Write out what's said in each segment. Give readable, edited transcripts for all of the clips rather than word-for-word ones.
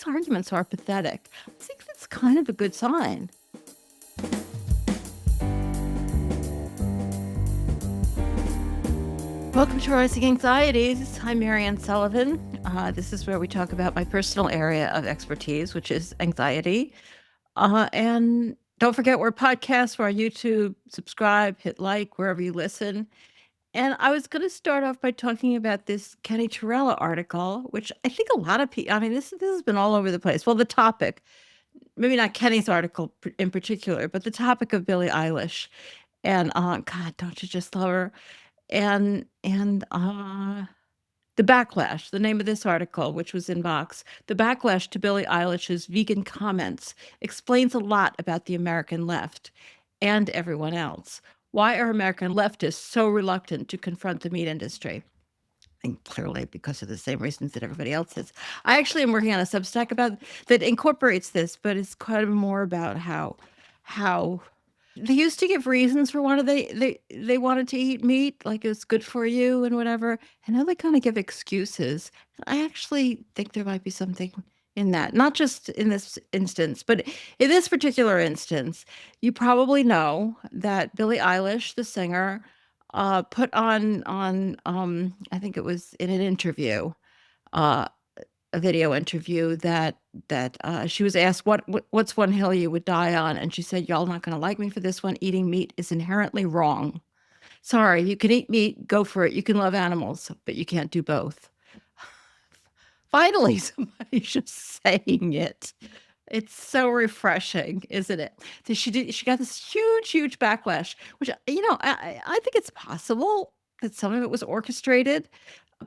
these arguments are pathetic. I think that's kind of a good sign. Welcome to Rising Anxieties. I'm Mariann Sullivan. This is where we talk about my personal area of expertise, which is anxiety. And don't forget, we're podcasts, we're on YouTube. Subscribe, hit like wherever you listen. And I was going to start off by talking about this Kenny Torella article, which I think a lot of people, I mean, this has been all over the place. Well, the topic, maybe not Kenny's article in particular, but the topic of Billie Eilish. And God, don't you just love her? And the backlash, the name of this article, which was in Vox, the backlash to Billie Eilish's vegan comments explains a lot about the American left and everyone else. Why are American leftists so reluctant to confront the meat industry? I think clearly because of the same reasons that everybody else is. I actually am working on a Substack about that incorporates this, but it's kind of more about how they used to give reasons for why they wanted to eat meat, like it's good for you and whatever. And now they kind of give excuses. I actually think there might be something in that, not just in this instance, but in this particular instance. You probably know that Billie Eilish, the singer, put on I think it was in an interview, a video interview, that she was asked what's one hill you would die on, and she said, "Y'all not going to like me for this one. Eating meat is inherently wrong. Sorry, you can eat meat, go for it. You can love animals, but you can't do both." Finally, somebody's just saying it. It's so refreshing, isn't it? So she got this huge backlash, which, I think it's possible that some of it was orchestrated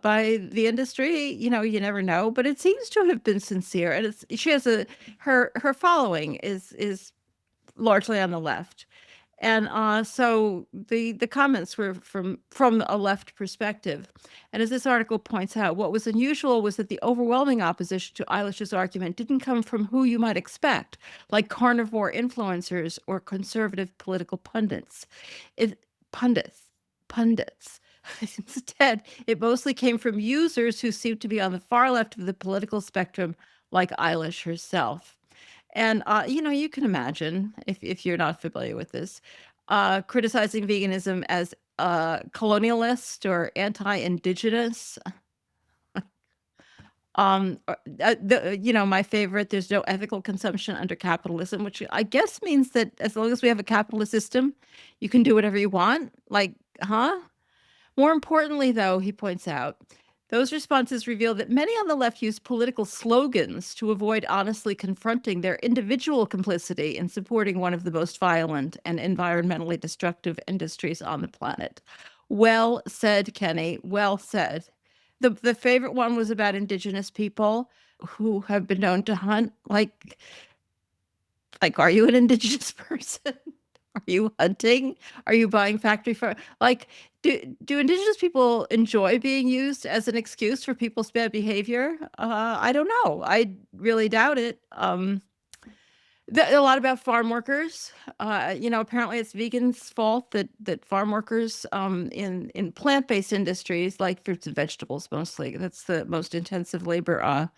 by the industry. You never know, but it seems to have been sincere. And she has her following is largely on the left. And so the comments were from a left perspective. And as this article points out, what was unusual was that the overwhelming opposition to Eilish's argument didn't come from who you might expect, like carnivore influencers or conservative political pundits. Pundits. Instead, it mostly came from users who seemed to be on the far left of the political spectrum, like Eilish herself. And, you can imagine, if you're not familiar with this, criticizing veganism as colonialist or anti-indigenous. My favorite, there's no ethical consumption under capitalism, which I guess means that as long as we have a capitalist system, you can do whatever you want. Like, huh? More importantly, though, he points out, those responses reveal that many on the left use political slogans to avoid honestly confronting their individual complicity in supporting one of the most violent and environmentally destructive industries on the planet. Well said, Kenny. Well said. The favorite one was about indigenous people who have been known to hunt. Like, are you an indigenous person? Are you hunting? Are you buying factory farm? Like, do indigenous people enjoy being used as an excuse for people's bad behavior? I don't know. I really doubt it. A lot about farm workers. Apparently it's vegans' fault that farm workers in plant-based industries like fruits and vegetables mostly, that's the most intensive labor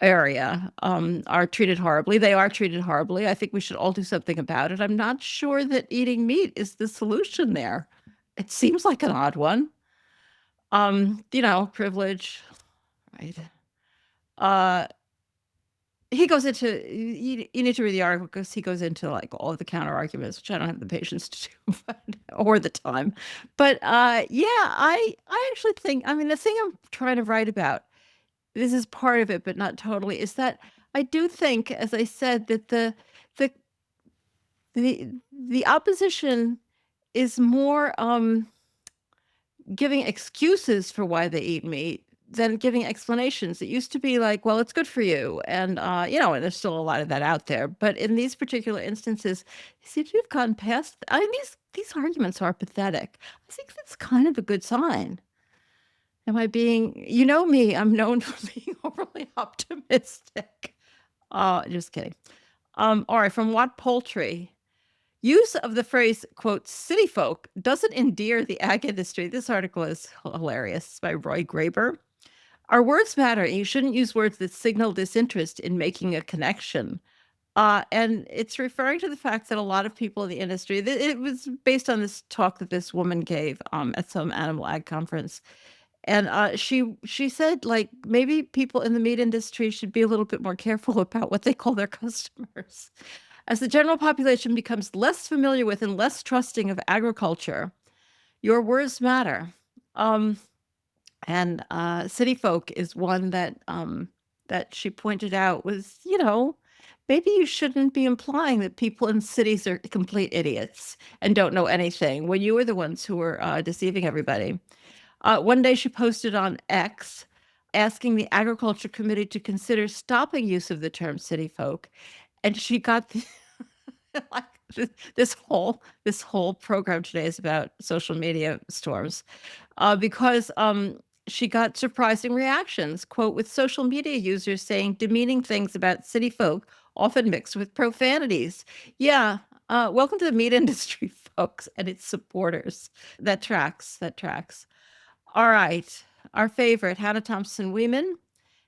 area, are treated horribly. They are treated horribly. I think we should all do something about it. I'm not sure that eating meat is the solution there. It seems like an odd one. Privilege, right? He goes into, you need to read the article because he goes into like all of the counter arguments, which I don't have the patience to do, or the time. But I actually think, the thing I'm trying to write about, this is part of it, but not totally, is that I do think, as I said, that the opposition is more giving excuses for why they eat meat than giving explanations. It used to be like, well, it's good for you. And, and there's still a lot of that out there. But in these particular instances, they seem to have gone past. These arguments are pathetic. I think that's kind of a good sign. Am I being, me, I'm known for being overly optimistic. Just kidding. All right, from What Poultry. Use of the phrase, quote, city folk doesn't endear the ag industry. This article is hilarious. It's by Roy Graber. Our words matter. You shouldn't use words that signal disinterest in making a connection. And it's referring to the fact that a lot of people in the industry, it was based on this talk that this woman gave at some animal ag conference. And she said, like, maybe people in the meat industry should be a little bit more careful about what they call their customers. As the general population becomes less familiar with and less trusting of agriculture, your words matter. And city folk is one that she pointed out was, maybe you shouldn't be implying that people in cities are complete idiots and don't know anything when you were the ones who were deceiving everybody. One day she posted on X asking the Agriculture Committee to consider stopping use of the term city folk. And she got like this whole program today is about social media storms because she got surprising reactions. Quote, with social media users saying demeaning things about city folk, often mixed with profanities. Yeah, welcome to the meat industry, folks, and its supporters. That tracks. That tracks. All right. Our favorite, Hannah Thompson Weeman,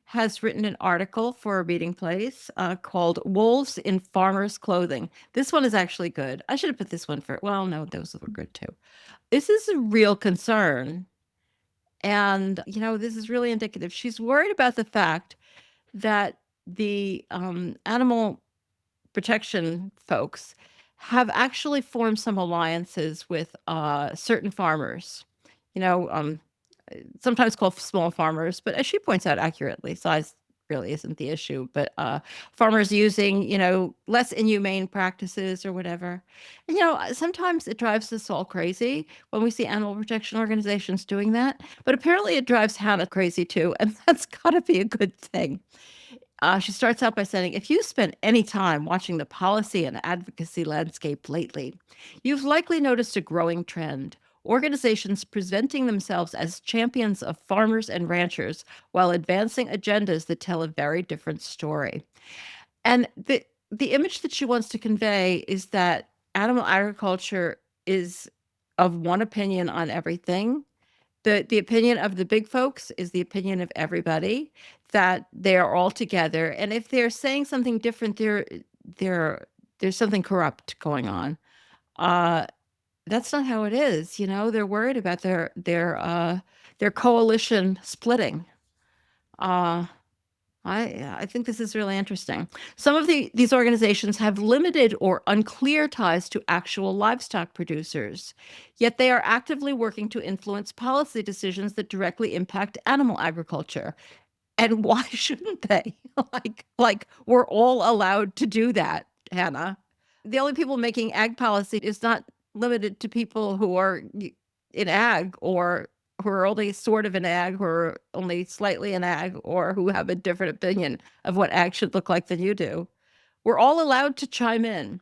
has written an article for a reading place called Wolves in Farmers' Clothing. This one is actually good. I should have put this one for, well, no, those were good too. This is a real concern. And, this is really indicative. She's worried about the fact that the animal protection folks have actually formed some alliances with certain farmers, you know, um, sometimes called small farmers, but as she points out accurately, size really isn't the issue, but farmers using, less inhumane practices or whatever. And, sometimes it drives us all crazy when we see animal protection organizations doing that, but apparently it drives Hannah crazy too, and that's got to be a good thing. She starts out by saying, if you spent any time watching the policy and advocacy landscape lately, you've likely noticed a growing trend. Organizations presenting themselves as champions of farmers and ranchers while advancing agendas that tell a very different story. And the image that she wants to convey is that animal agriculture is of one opinion on everything. The opinion of the big folks is the opinion of everybody, that they are all together, and if they're saying something different, there's something corrupt going on. Uh, that's not how it is, they're worried about their coalition splitting. Uh, I think this is really interesting. Some of these organizations have limited or unclear ties to actual livestock producers, yet they are actively working to influence policy decisions that directly impact animal agriculture. And why shouldn't they? Like we're all allowed to do that, Hannah. The only people making ag policy is not limited to people who are in ag or who are only sort of in ag, who are only slightly in ag, or who have a different opinion of what ag should look like than you do. We're all allowed to chime in.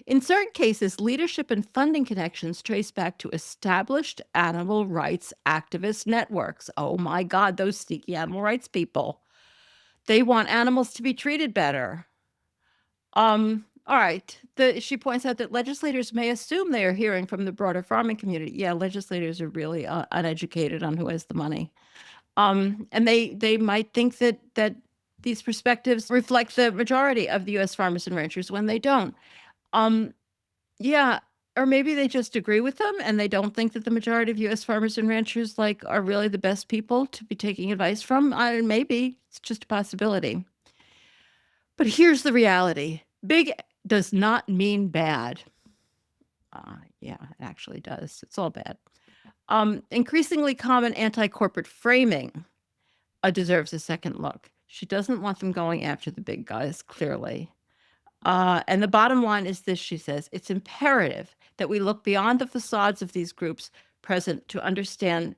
In certain cases, leadership and funding connections trace back to established animal rights activist networks. Oh my God, those sneaky animal rights people. They want animals to be treated better. All right. She points out that legislators may assume they are hearing from the broader farming community. Yeah, legislators are really uneducated on who has the money. And they might think that these perspectives reflect the majority of the U.S. farmers and ranchers when they don't. Um, yeah, or maybe they just agree with them and they don't think that the majority of U.S. farmers and ranchers are really the best people to be taking advice from. Maybe it's just a possibility. But here's the reality. Big does not mean bad. Yeah, it actually does. It's all bad. Increasingly common anti-corporate framing deserves a second look. She doesn't want them going after the big guys, clearly. And the bottom line is this, she says, it's imperative that we look beyond the facades of these groups present to understand.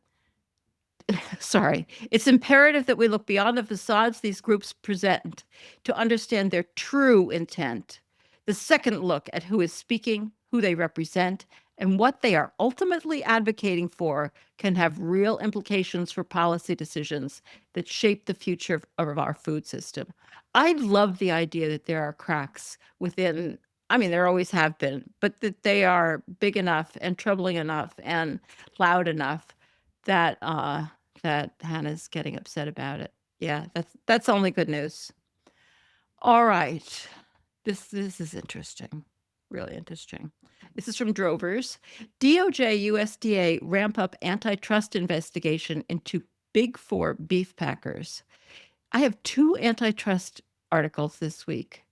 Sorry, it's imperative that we look beyond the facades these groups present to understand their true intent. The second look at who is speaking, who they represent, and what they are ultimately advocating for can have real implications for policy decisions that shape the future of our food system. I love the idea that there are cracks within, I mean, there always have been, but that they are big enough and troubling enough and loud enough that that Hannah's getting upset about it. Yeah, that's only good news. All right. This is interesting. Really interesting. This is from Drovers. DOJ USDA ramp up antitrust investigation into Big Four beef packers. I have 2 antitrust articles this week,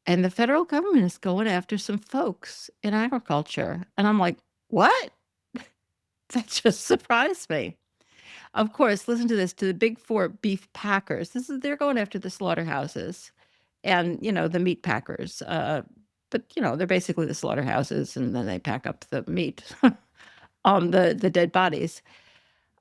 and the federal government is going after some folks in agriculture. And I'm like, what? That just surprised me. Of course, listen to this, to the Big Four beef packers. They're going after the slaughterhouses and, the meat packers. But, they're basically the slaughterhouses, and then they pack up the meat, the dead bodies.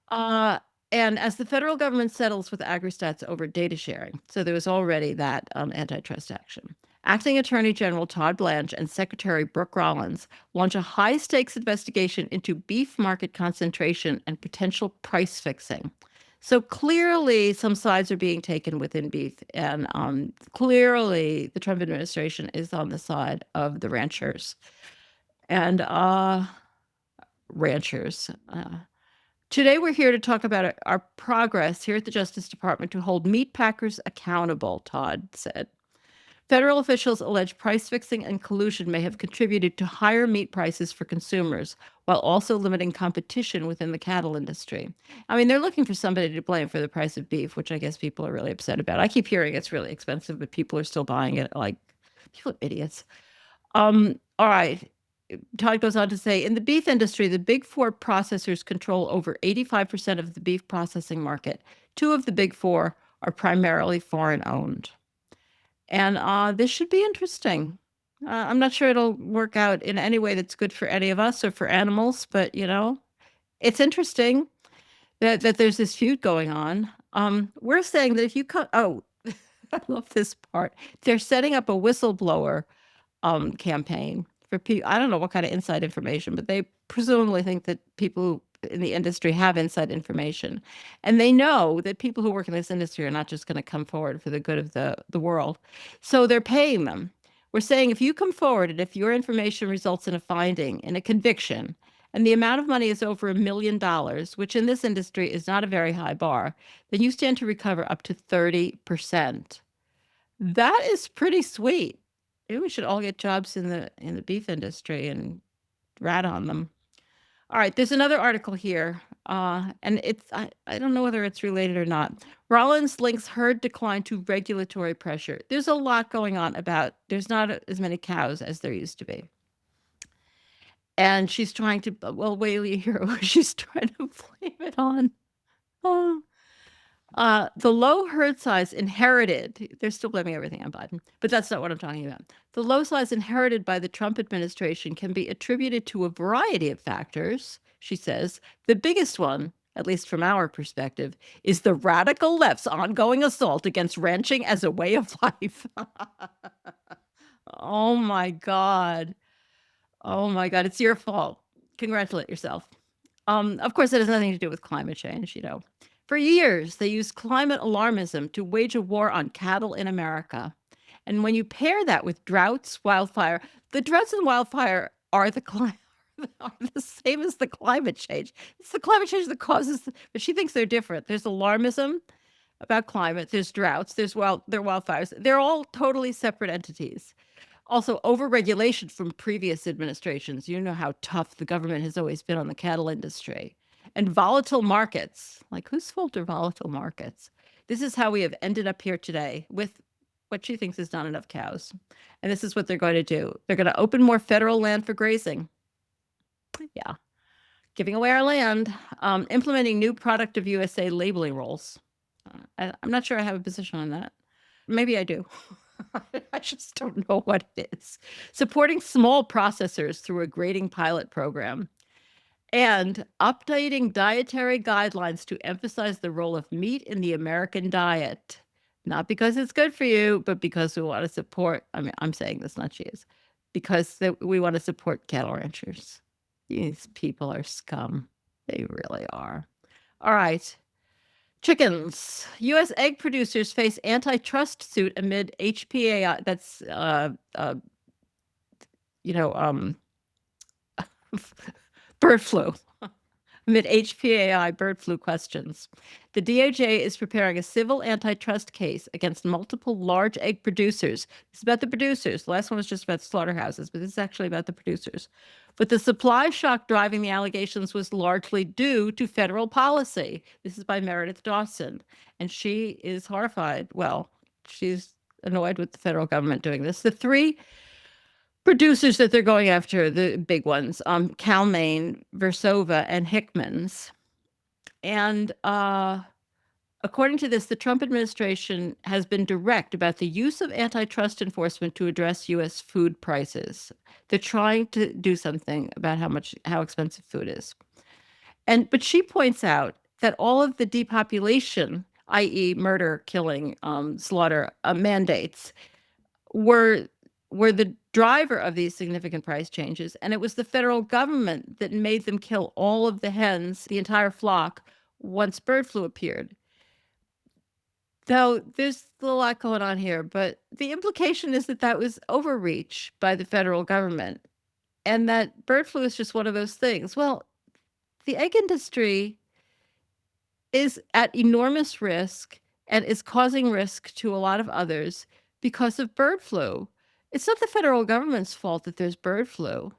Uh, and as the federal government settles with AgriStats over data sharing, so there was already that antitrust action. Acting Attorney General Todd Blanche and Secretary Brooke Rollins launch a high-stakes investigation into beef market concentration and potential price fixing. So clearly, some sides are being taken within beef, and clearly, the Trump administration is on the side of the ranchers. And ranchers. Today, we're here to talk about our progress here at the Justice Department to hold meat packers accountable, Todd said. Federal officials allege price fixing and collusion may have contributed to higher meat prices for consumers, while also limiting competition within the cattle industry. I mean, they're looking for somebody to blame for the price of beef, which I guess people are really upset about. I keep hearing it's really expensive, but people are still buying it. Like, people are idiots. All right. Todd goes on to say, in the beef industry, the Big Four processors control over 85% of the beef processing market. 2 of the Big Four are primarily foreign owned. And this should be interesting. I'm not sure it'll work out in any way that's good for any of us or for animals, but it's interesting that there's this feud going on. We're saying that if you I love this part. They're setting up a whistleblower campaign for people. I don't know what kind of inside information, but they presumably think that people in the industry have inside information. And they know that people who work in this industry are not just going to come forward for the good of the world. So they're paying them. We're saying if you come forward and if your information results in a finding, in a conviction, and the amount of money is over $1 million, which in this industry is not a very high bar, then you stand to recover up to 30%. That is pretty sweet. Maybe we should all get jobs in the beef industry and rat on them. All right, there's another article here, and I don't know whether it's related or not. Rollins links herd decline to regulatory pressure. There's a lot going on about there's not as many cows as there used to be. And she's trying to, well, wait till you hear what she's trying to blame it on. Oh. The low herd size inherited, they're still blaming everything on Biden, but that's not what I'm talking about. The low size inherited by the Trump administration can be attributed to a variety of factors, she says. The biggest one, at least from our perspective, is the radical left's ongoing assault against ranching as a way of life. Oh my God. Oh my God, it's your fault. Congratulate yourself. Of course, it has nothing to do with climate change, For years, they used climate alarmism to wage a war on cattle in America. And when you pair that with droughts, wildfire, the droughts and wildfire are are the same as the climate change. It's the climate change that causes, but she thinks they're different. There's alarmism about climate, there's droughts, there are wildfires. They're all totally separate entities. Also, overregulation from previous administrations. You know how tough the government has always been on the cattle industry. And volatile markets. Like, whose fault are volatile markets? This is how we have ended up here today with what she thinks is not enough cows. And this is what they're going to do. They're going to open more federal land for grazing. Yeah. Giving away our land. Implementing new product of USA labeling rules. I'm not sure I have a position on that. Maybe I do. I just don't know what it is. Supporting small processors through a grading pilot program. And updating dietary guidelines to emphasize the role of meat in the American diet. Not because it's good for you, but because we want to support, I mean, I'm saying this, not she is, because we want to support cattle ranchers. These people are scum. They really are. All right. Chickens. U.S. egg producers face antitrust suit amid HPAI. That's, bird flu. amid HPAI bird flu questions. The DOJ is preparing a civil antitrust case against multiple large egg producers. This is about the producers. The last one was just about slaughterhouses, but this is actually about the producers. But the supply shock driving the allegations was largely due to federal policy. This is by Meredith Dawson, and she is horrified. Well, she's annoyed with the federal government doing this. The three producers that they're going after, the big ones, Cal-Maine, Versova, and Hickman's. And according to this, the Trump administration has been direct about the use of antitrust enforcement to address U.S. food prices. They're trying to do something about how expensive food is. But she points out that all of the depopulation, i.e., murder, killing, slaughter mandates, were the driver of these significant price changes, and it was the federal government that made them kill all of the hens, the entire flock, once bird flu appeared. Though there's a lot going on here, but the implication is that that was overreach by the federal government, and that bird flu is just one of those things. Well, the egg industry is at enormous risk and is causing risk to a lot of others because of bird flu. It's not the federal government's fault that there's bird flu.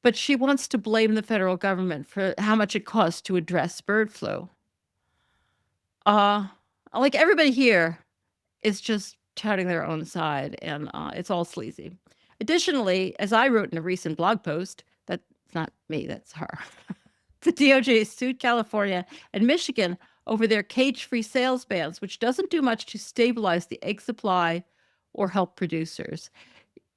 But she wants to blame the federal government for how much it costs to address bird flu. Like everybody here is just touting their own side, and it's all sleazy. Additionally, as I wrote in a recent blog post, that's not me, that's her. The DOJ sued California and Michigan over their cage-free sales bans, which doesn't do much to stabilize the egg supply or help producers.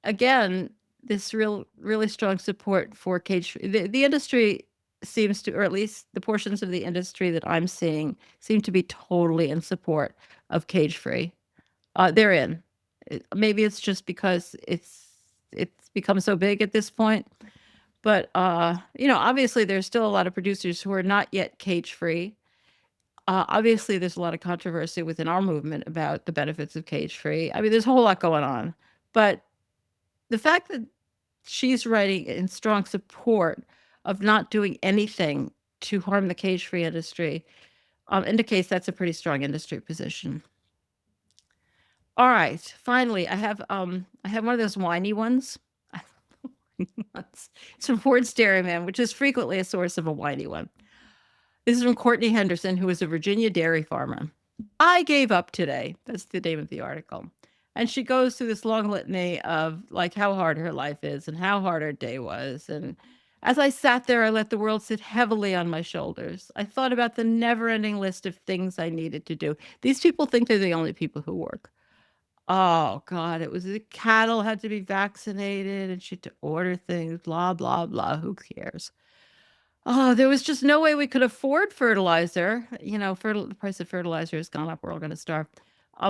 Again, this really strong support for cage-free. The industry seems to, or at least the portions of the industry that I'm seeing, seem to be totally in support of cage-free. They're in. Maybe it's just because it's become so big at this point. But, obviously there's still a lot of producers who are not yet cage-free. Obviously there's a lot of controversy within our movement about the benefits of cage-free. I mean, there's a whole lot going on. But the fact that she's writing in strong support of not doing anything to harm the cage-free industry indicates that's a pretty strong industry position. All right, finally, I have one of those whiny ones. It's from Ford's Dairyman, which is frequently a source of a whiny one. This is from Courtney Henderson, who is a Virginia dairy farmer. I gave up today. That's the name of the article. And she goes through this long litany of like how hard her life is and how hard her day was. And as I sat there, I let the world sit heavily on my shoulders. I thought about the never-ending list of things I needed to do. These people think they're the only people who work. Oh, God, it was the cattle had to be vaccinated and she had to order things, blah, blah, blah. Who cares? Oh, there was just no way we could afford fertilizer. The price of fertilizer has gone up. We're all going to starve.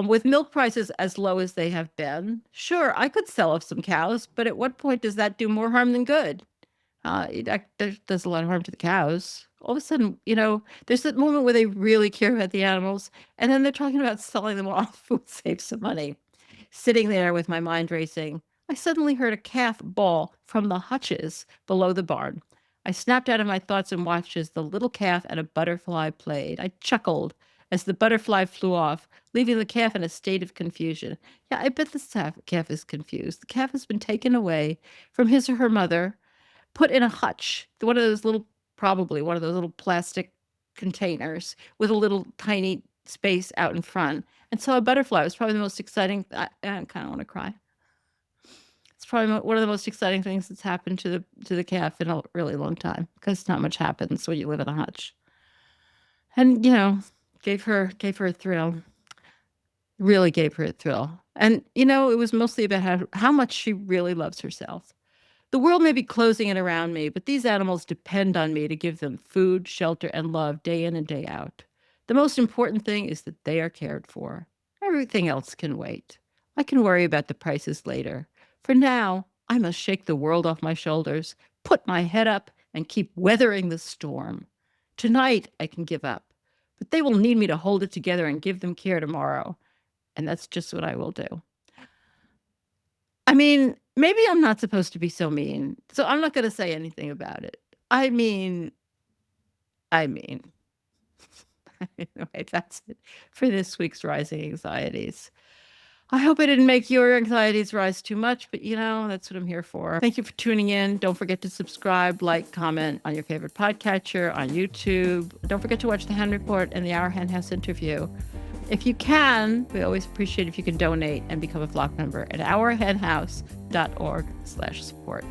With milk prices as low as they have been, sure, I could sell off some cows, but at what point does that do more harm than good? It does a lot of harm to the cows. All of a sudden, there's that moment where they really care about the animals, and then they're talking about selling them off, who would save some money. Sitting there with my mind racing, I suddenly heard a calf bawl from the hutches below the barn. I snapped out of my thoughts and watched as the little calf and a butterfly played. I chuckled as the butterfly flew off, leaving the calf in a state of confusion. Yeah, I bet this calf is confused. The calf has been taken away from his or her mother, put in a hutch, probably one of those little plastic containers with a little tiny space out in front. And so a butterfly was probably the most exciting. I kind of want to cry. It's probably one of the most exciting things that's happened to the calf in a really long time, because not much happens when you live in a hutch. And gave her a thrill. Really gave her a thrill. And it was mostly about how much she really loves herself. The world may be closing in around me, but these animals depend on me to give them food, shelter, and love day in and day out. The most important thing is that they are cared for. Everything else can wait. I can worry about the prices later. For now, I must shake the world off my shoulders, put my head up, and keep weathering the storm. Tonight, I can give up, but they will need me to hold it together and give them care tomorrow. And that's just what I will do. I mean, maybe I'm not supposed to be so mean, so I'm not going to say anything about it. I mean, I mean, anyway, that's it for this week's Rising Anxieties. I hope I didn't make your anxieties rise too much, but that's what I'm here for. Thank you for tuning in. Don't forget to subscribe, like, comment on your favorite podcatcher, on YouTube. Don't forget to watch the Hen Report and the Our Hen House interview. If you can, we always appreciate if you can donate and become a flock member at ourhenhouse.org/support.